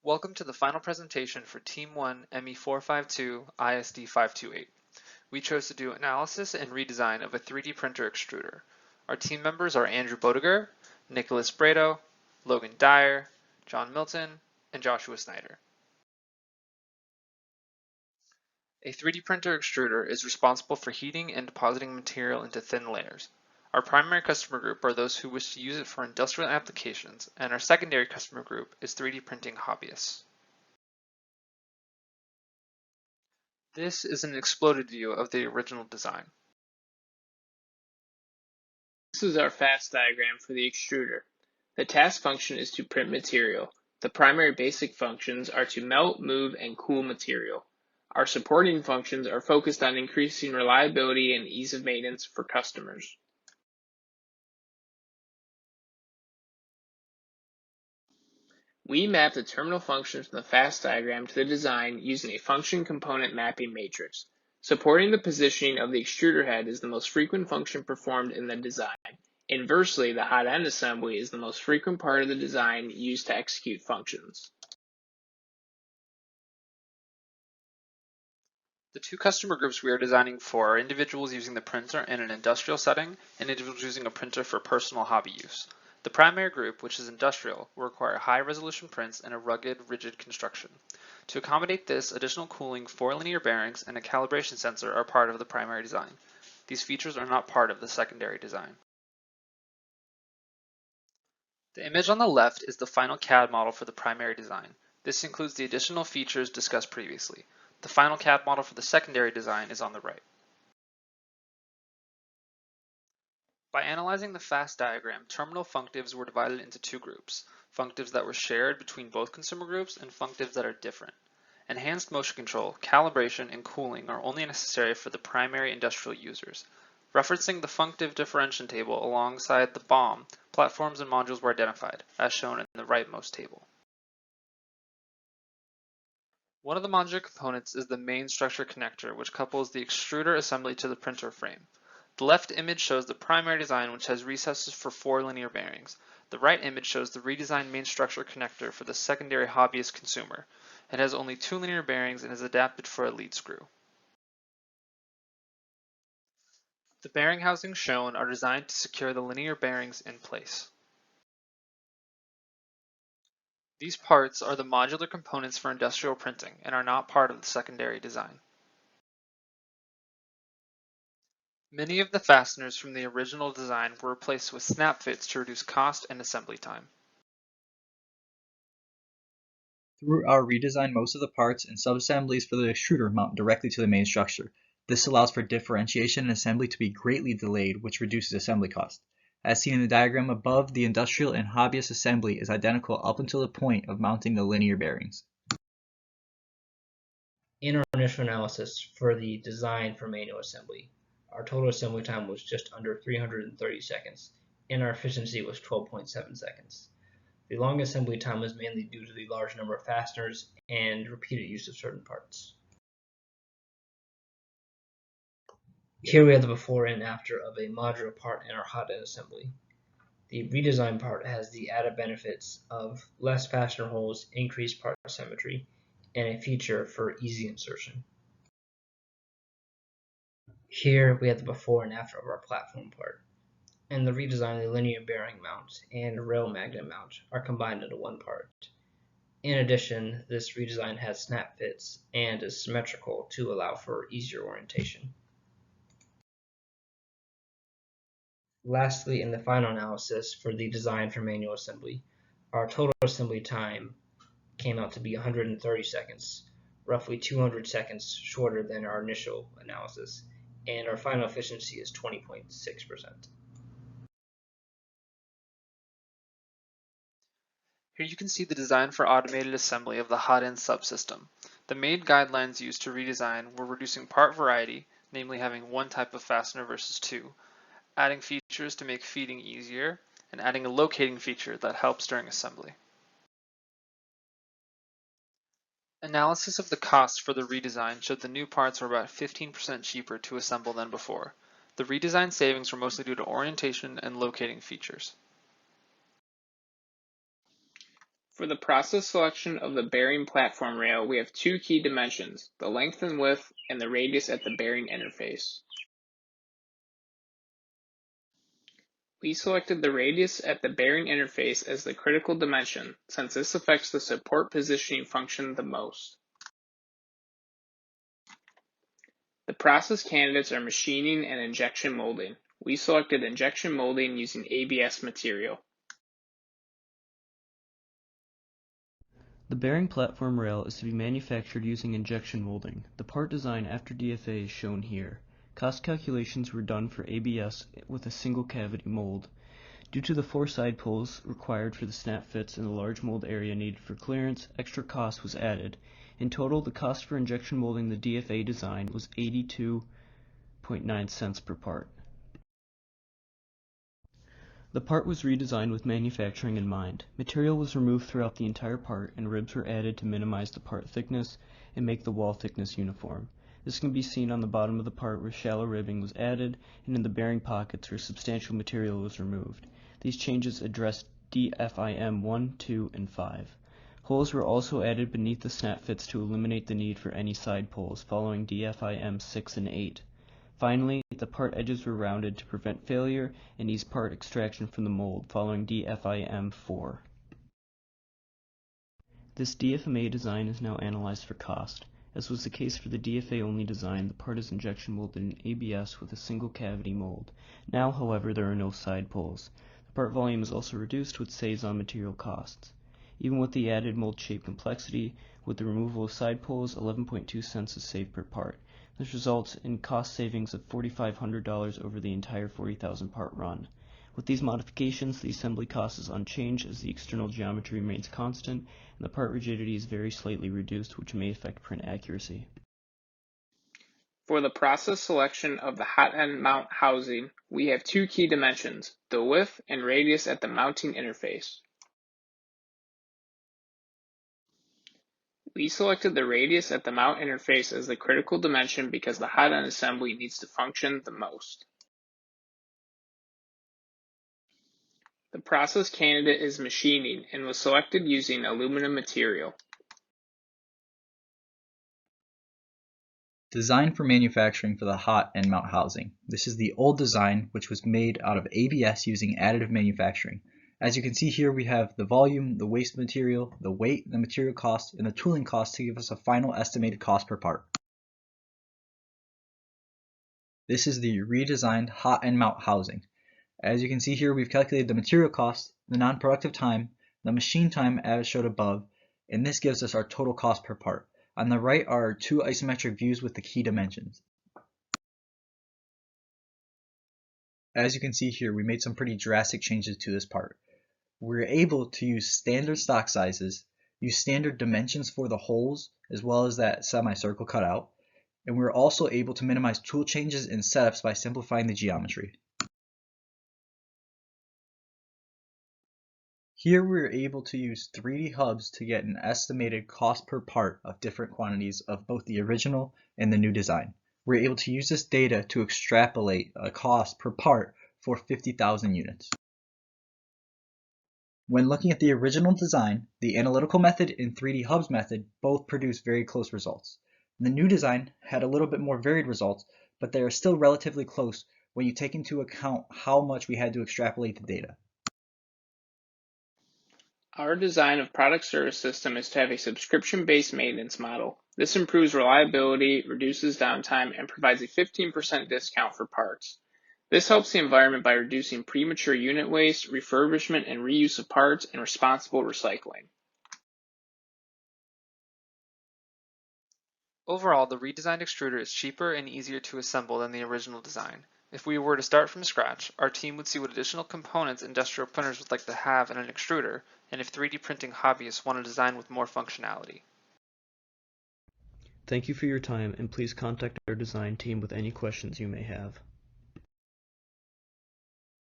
Welcome to the final presentation for Team 1 ME452 ISD 528. We chose to do analysis and redesign of a 3D printer extruder. Our team members are Andrew Bodeger, Nicholas Brado, Logan Dyer, John Milton, and Joshua Snyder. A 3D printer extruder is responsible for heating and depositing material into thin layers. Our primary customer group are those who wish to use it for industrial applications, and our secondary customer group is 3D printing hobbyists. This is an exploded view of the original design. This is our fast diagram for the extruder. The task function is to print material. The primary basic functions are to melt, move, and cool material. Our supporting functions are focused on increasing reliability and ease of maintenance for customers. We map the terminal functions from the fast diagram to the design using a function component mapping matrix. Supporting the positioning of the extruder head is the most frequent function performed in the design. Inversely, the hot end assembly is the most frequent part of the design used to execute functions. The two customer groups we are designing for are individuals using the printer in an industrial setting and individuals using a printer for personal hobby use. The primary group, which is industrial, will require high-resolution prints and a rugged, rigid construction. To accommodate this, additional cooling, 4 linear bearings, and a calibration sensor are part of the primary design. These features are not part of the secondary design. The image on the left is the final CAD model for the primary design. This includes the additional features discussed previously. The final CAD model for the secondary design is on the right. By analyzing the fast diagram, terminal functives were divided into two groups, functives that were shared between both consumer groups and functives that are different. Enhanced motion control, calibration, and cooling are only necessary for the primary industrial users. Referencing the functive differentiation table alongside the BOM, platforms and modules were identified, as shown in the rightmost table. One of the modular components is the main structure connector, which couples the extruder assembly to the printer frame. The left image shows the primary design, which has recesses for 4 linear bearings. The right image shows the redesigned main structure connector for the secondary hobbyist consumer. It has only 2 linear bearings and is adapted for a lead screw. The bearing housings shown are designed to secure the linear bearings in place. These parts are the modular components for industrial printing and are not part of the secondary design. Many of the fasteners from the original design were replaced with snap fits to reduce cost and assembly time. Through our redesign, most of the parts and subassemblies for the extruder mount directly to the main structure. This allows for differentiation and assembly to be greatly delayed, which reduces assembly cost. As seen in the diagram above, the industrial and hobbyist assembly is identical up until the point of mounting the linear bearings. In our initial analysis for the design for manual assembly, our total assembly time was just under 330 seconds, and our efficiency was 12.7 seconds. The long assembly time was mainly due to the large number of fasteners and repeated use of certain parts. Here we have the before and after of a modular part in our hot end assembly. The redesigned part has the added benefits of less fastener holes, increased part symmetry, and a feature for easy insertion. Here we have the before and after of our platform part, and the redesign, the linear bearing mount and rail magnet mount are combined into one part. In addition, this redesign has snap fits and is symmetrical to allow for easier orientation. Lastly, in the final analysis for the design for manual assembly, our total assembly time came out to be 130 seconds, roughly 200 seconds shorter than our initial analysis, and our final efficiency is 20.6%. Here you can see the design for automated assembly of the hot end subsystem. The main guidelines used to redesign were reducing part variety, namely having one type of fastener versus two, adding features to make feeding easier, and adding a locating feature that helps during assembly. Analysis of the cost for the redesign showed the new parts were about 15% cheaper to assemble than before. The redesign savings were mostly due to orientation and locating features. For the process selection of the bearing platform rail, we have two key dimensions, the length and width, and the radius at the bearing interface. We selected the radius at the bearing interface as the critical dimension, since this affects the support positioning function the most. The process candidates are machining and injection molding. We selected injection molding using ABS material. The bearing platform rail is to be manufactured using injection molding. The part design after DFA is shown here. Cost calculations were done for ABS with a single cavity mold. Due to the 4 side pulls required for the snap fits and the large mold area needed for clearance, extra cost was added. In total, the cost for injection molding the DFA design was 82.9 cents per part. The part was redesigned with manufacturing in mind. Material was removed throughout the entire part and ribs were added to minimize the part thickness and make the wall thickness uniform. This can be seen on the bottom of the part where shallow ribbing was added and in the bearing pockets where substantial material was removed. These changes addressed DFIM 1, 2, and 5. Holes were also added beneath the snap fits to eliminate the need for any side pulls following DFIM 6 and 8. Finally, the part edges were rounded to prevent failure and ease part extraction from the mold following DFIM 4. This DFMA design is now analyzed for cost. As was the case for the DFA-only design, the part is injection molded in ABS with a single cavity mold. Now, however, there are no side pulls. The part volume is also reduced, which saves on material costs. Even with the added mold shape complexity, with the removal of side pulls, 11.2 cents is saved per part. This results in cost savings of $4,500 over the entire 40,000 part run. With these modifications, the assembly cost is unchanged as the external geometry remains constant and the part rigidity is very slightly reduced, which may affect print accuracy. For the process selection of the hot end mount housing, we have two key dimensions, the width and radius at the mounting interface. We selected the radius at the mount interface as the critical dimension because the hot end assembly needs to function the most. The process candidate is machining and was selected using aluminum material. Design for manufacturing for the hot end mount housing. This is the old design, which was made out of ABS using additive manufacturing. As you can see here, we have the volume, the waste material, the weight, the material cost, and the tooling cost to give us a final estimated cost per part. This is the redesigned hot end mount housing. As you can see here, we've calculated the material cost, the non-productive time, the machine time as showed above, and this gives us our total cost per part. On the right are 2 isometric views with the key dimensions. As you can see here, we made some pretty drastic changes to this part. We're able to use standard stock sizes, use standard dimensions for the holes, as well as that semicircle cutout, and we're also able to minimize tool changes and setups by simplifying the geometry. Here we're able to use 3D hubs to get an estimated cost per part of different quantities of both the original and the new design. We're able to use this data to extrapolate a cost per part for 50,000 units. When looking at the original design, the analytical method and 3D hubs method both produce very close results. The new design had a little bit more varied results, but they are still relatively close when you take into account how much we had to extrapolate the data. Our design of product service system is to have a subscription-based maintenance model. This improves reliability, reduces downtime, and provides a 15% discount for parts. This helps the environment by reducing premature unit waste, refurbishment and reuse of parts, and responsible recycling. Overall, the redesigned extruder is cheaper and easier to assemble than the original design. If we were to start from scratch, our team would see what additional components industrial printers would like to have in an extruder, and if 3D printing hobbyists want a design with more functionality. Thank you for your time, and please contact our design team with any questions you may have.